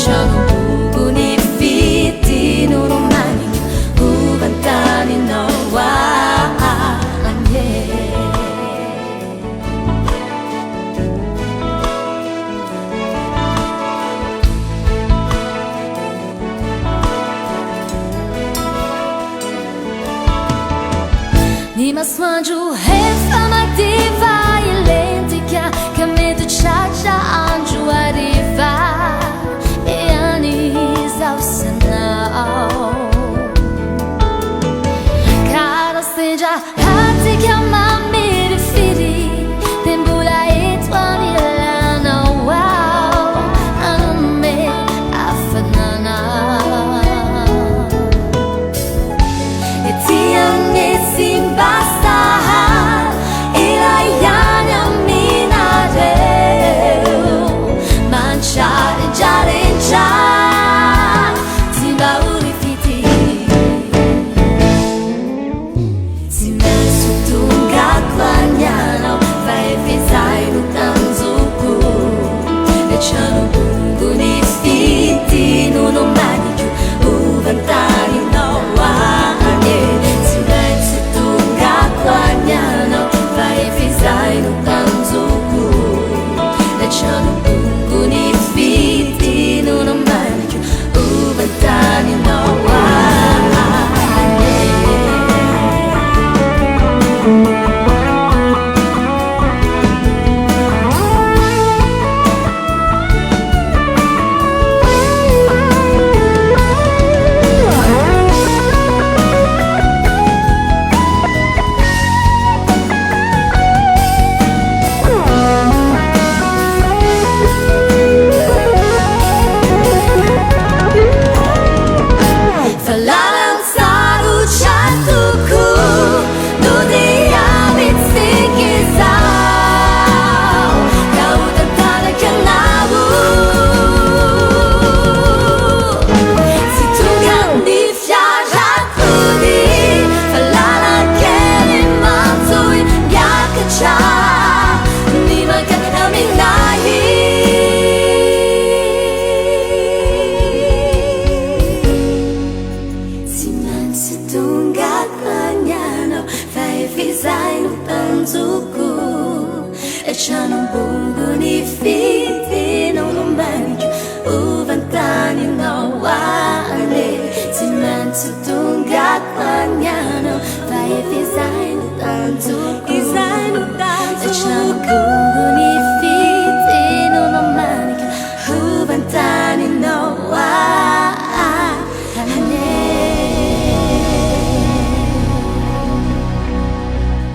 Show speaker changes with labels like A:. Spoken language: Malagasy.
A: lasciano buchi fitti non romani vantani no Ni masmaju fama diva lentica che me tu chacha anju arriva e ani sausanao Cara seja hati chiama mi rifiri tembula e tuani lana wow anome afanana e ti anni basta e la iana minare mangiare già si va unifiti si messo tunga quagnano vai fisai lutanzuku e c'hanno buoni fitti non ho mai più vantani no vai fisai no tanzuku lasciano buoni fitti non ho mai più vantani no Fisai no tanzuku e c'hanno buoni fitti